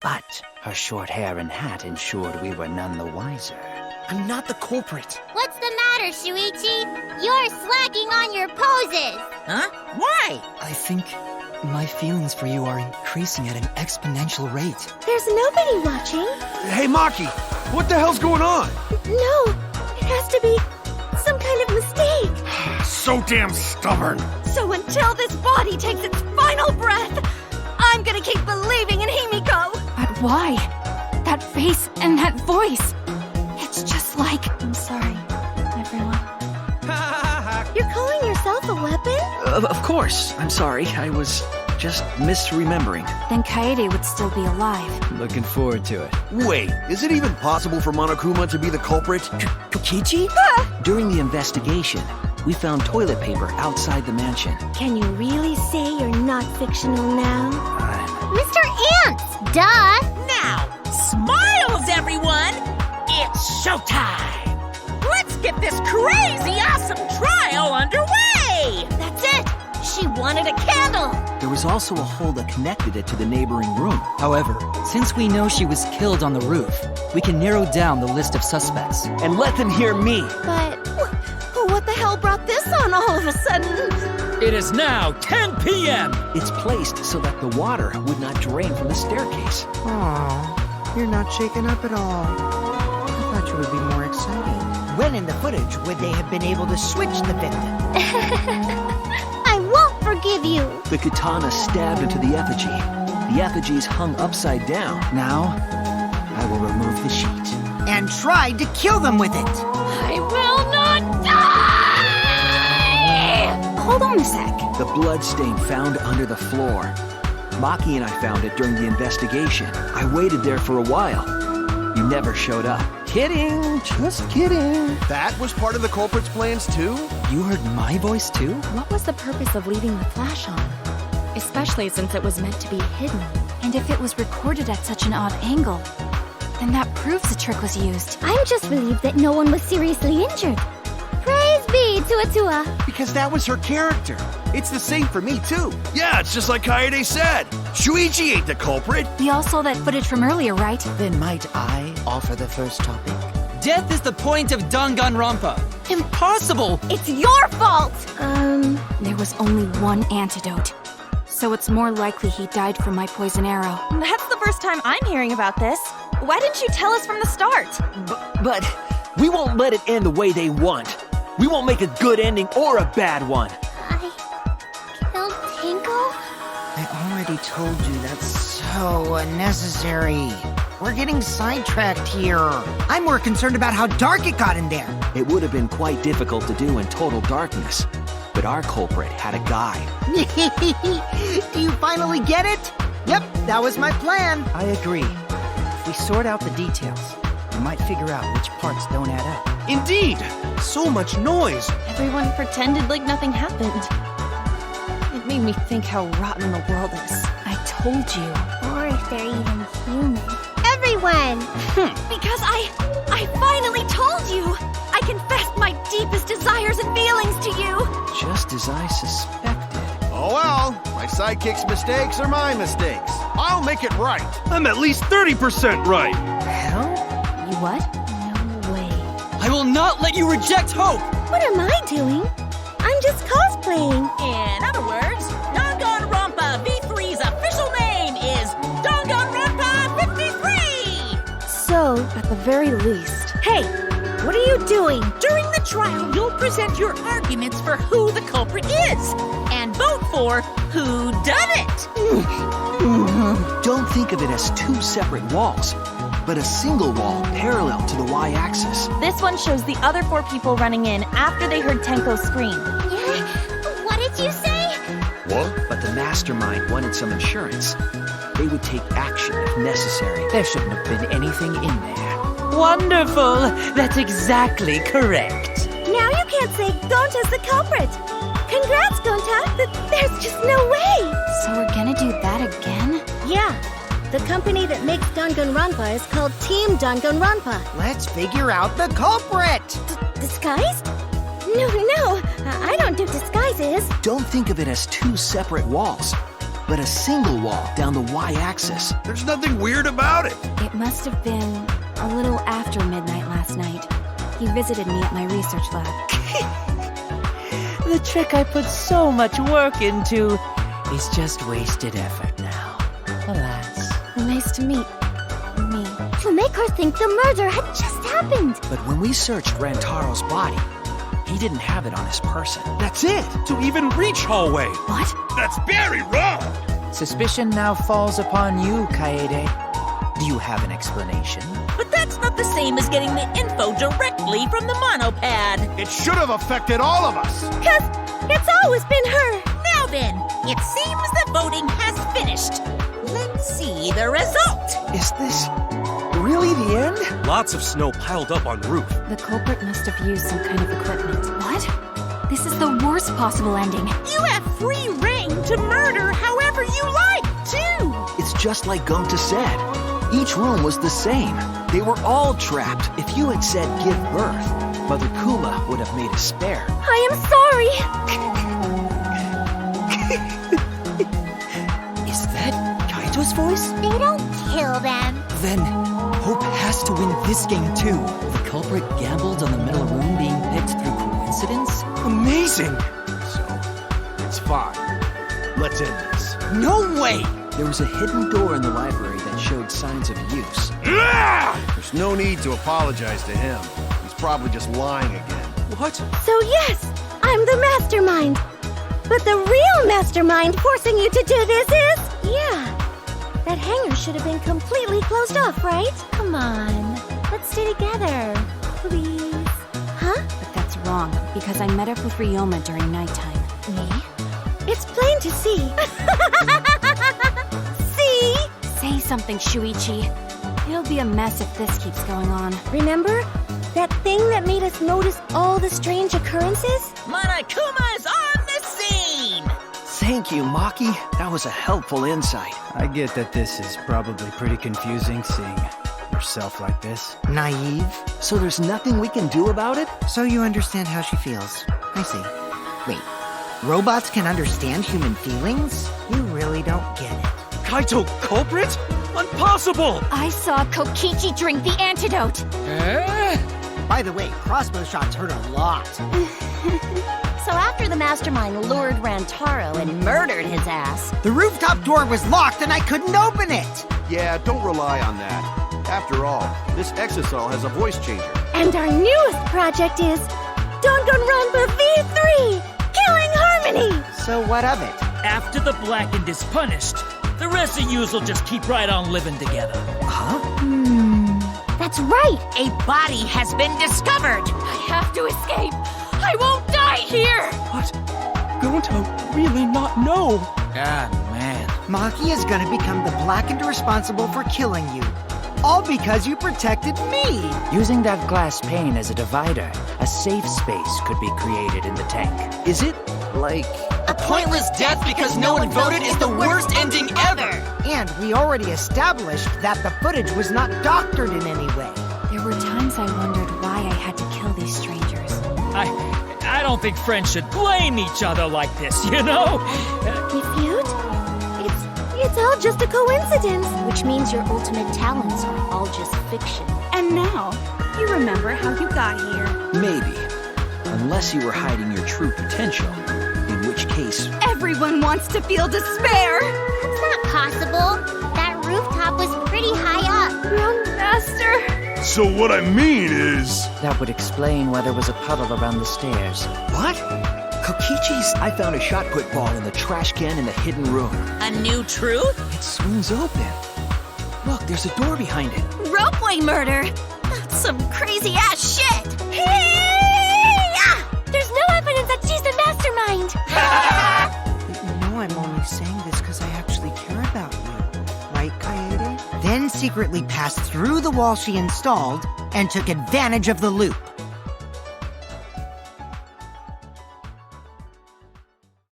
But her short hair and hat ensured we were none the wiser. I'm not the culprit. What's the matter, Shuichi? You're slacking on your poses! Huh? Why? I think my feelings for you are increasing at an exponential rate. There's nobody watching. Hey, Maki, what the hell's going on? No, it has to be some kind of mistake. So damn stubborn. So until this body takes its final breath, I'm gonna keep believing in Himiko. But why? That face and that voice. It's just like... I'm sorry, everyone. You're calling yourself a weapon? Of course. I'm sorry. I was just misremembering. Then Kaede would still be alive. Looking forward to it. Wait, is it even possible for Monokuma to be the culprit? Kokichi? During the investigation, we found toilet paper outside the mansion. Can you really say you're not fictional now? Mr. Ants! Duh! Now, smiles, everyone! It's showtime! Let's get this crazy awesome trial underway! That's it! She wanted a candle! There was also a hole that connected it to the neighboring room. However, since we know she was killed on the roof, we can narrow down the list of suspects. And let them hear me. But what the hell brought this on all of a sudden? It is now 10 p.m. It's placed so that the water would not drain from the staircase. Aw, you're not shaken up at all. I thought you would be more excited. When in the footage would they have been able to switch the victim? I won't forgive you! The katana stabbed into the effigy. The effigy's hung upside down. Now, I will remove the sheet. And tried to kill them with it! I will not die! Hold on a sec. The bloodstain found under the floor. Maki and I found it during the investigation. I waited there for a while. You never showed up. Kidding, just kidding. That was part of the culprit's plans too? You heard my voice too? What was the purpose of leaving the flash on? Especially since it was meant to be hidden. And if it was recorded at such an odd angle, then that proves the trick was used. I'm just relieved that no one was seriously injured. Praise be, Tua. Because that was her character. It's the same for me too. Yeah, it's just like Kaede said. Shuichi ain't the culprit. We all saw that footage from earlier, right? Then might I offer the first topic? Death is the point of Danganronpa. Impossible! It's your fault! There was only one antidote. So it's more likely he died from my poison arrow. That's the first time I'm hearing about this. Why didn't you tell us from the start? But we won't let it end the way they want. We won't make a good ending or a bad one. I killed Tinko? I already told you that's so unnecessary. We're getting sidetracked here. I'm more concerned about how dark it got in there. It would have been quite difficult to do in total darkness. But our culprit had a guide. Do you finally get it? Yep, that was my plan. I agree. If we sort out the details, we might figure out which parts don't add up. Indeed. So much noise. Everyone pretended like nothing happened. It made me think how rotten the world is. I told you. Or if they're even human. Everyone! Because I finally told you! I confessed my deepest desires and feelings to you! Just as I suspected. Oh well, my sidekick's mistakes are my mistakes. I'll make it right. I'm at least 30% right. Hell? You what? No way. I will not let you reject hope! What am I doing? I'm just cosplaying. In other words, Danganronpa V3's official name is Danganronpa 53! So, at the very least... Hey, what are you doing? During the trial, you'll present your arguments for who the culprit is, and vote for who done it! Don't think of it as two separate walls, but a single wall parallel to the y-axis. This one shows the other 4 people running in after they heard Tenko scream. Yeah? What did you say? What? But the mastermind wanted some insurance. They would take action if necessary. There shouldn't have been anything in there. Wonderful! That's exactly correct. Now you can't say Gonta's the culprit. Congrats, Gonta. There's just no way. So we're gonna do that again? Yeah. The company that makes Danganronpa is called Team Danganronpa. Let's figure out the culprit! Disguised? No, I don't do disguises. Don't think of it as two separate walls, but a single wall down the y-axis. There's nothing weird about it. It must have been a little after midnight last night. He visited me at my research lab. The trick I put so much work into is just wasted effort now. Alas. Nice to meet me. To make her think the murder had just happened. But when we searched Rantaro's body, he didn't have it on his person. That's it. To even reach hallway. What? That's very wrong. Suspicion now falls upon you, Kaede. Do you have an explanation? But that's not the same as getting the info directly from the monopad. It should have affected all of us. 'Cause it's always been her. Now then, it seems the voting has finished. Let's see the result. Is this really the end? Lots of snow piled up on roof. The culprit must have used some kind of equipment. What? This is the worst possible ending. You have free reign to murder however you like, too. It's just like Gonta said. Each room was the same. They were all trapped. If you had said give birth, Mother Kuma would have made a spare. I am sorry. Is that Kaito's voice? They don't kill them. Then Hope has to win this game too. The culprit gambled on the middle room being picked through coincidence? Amazing. So, it's fine. Let's end this. No way! There was a hidden door in the library that showed signs of use. There's no need to apologize to him. He's probably just lying again. What? So yes, I'm the mastermind. But the real mastermind forcing you to do this is... Yeah. That hangar should have been completely closed off, right? Come on. Let's stay together. Please. Huh? But that's wrong, because I met up with Ryoma during nighttime. Me? It's plain to see. See? Say something, Shuichi. It'll be a mess if this keeps going on. Remember? That thing that made us notice all the strange occurrences? Monokuma is on the scene. Thank you, Maki. That was a helpful insight. I get that this is probably pretty confusing seeing yourself like this. Naive? So there's nothing we can do about it? So you understand how she feels. I see. Wait, robots can understand human feelings? You really don't get it. Kaito culprit? Impossible! I saw Kokichi drink the antidote. By the way, crossbow shots hurt a lot. So after the mastermind lured Rantaro and murdered his ass... The rooftop door was locked and I couldn't open it! Yeah, don't rely on that. After all, this exisal has a voice changer. And our newest project is... Danganronpa V3! Killing Harmony! So what of it? After the blackened is punished, the rest of yous will just keep right on living together. That's right! A body has been discovered. I have to escape. I won't die here. What? Gonta really not know? Ah, man. Maki is gonna become the blackened responsible for killing you. All because you protected me! Using that glass pane as a divider, a safe space could be created in the tank. Is it, like... A pointless death because no one voted is the worst ending ever! And we already established that the footage was not doctored in any way. There were times I wondered why I had to kill these strangers. I don't think friends should blame each other like this, you know? Refute? It's all just a coincidence. Which means your ultimate talents are all just fiction. And now, you remember how you got here. Maybe. Unless you were hiding your true potential. In which case... Everyone wants to feel despair. That's not possible. That rooftop was pretty high up. Wrong master. So what I mean is... That would explain why there was a puddle around the stairs. What? Kokichi's? I found a shot put ball in the trash can in the hidden room. A new truth? It swings open. Look, there's a door behind it. Ropeway murder. That's some crazy ass shit. There's no evidence that she's the mastermind. You know I'm only saying this because I actually care about you. Right, Kaede? Then secretly passed through the wall she installed and took advantage of the loop.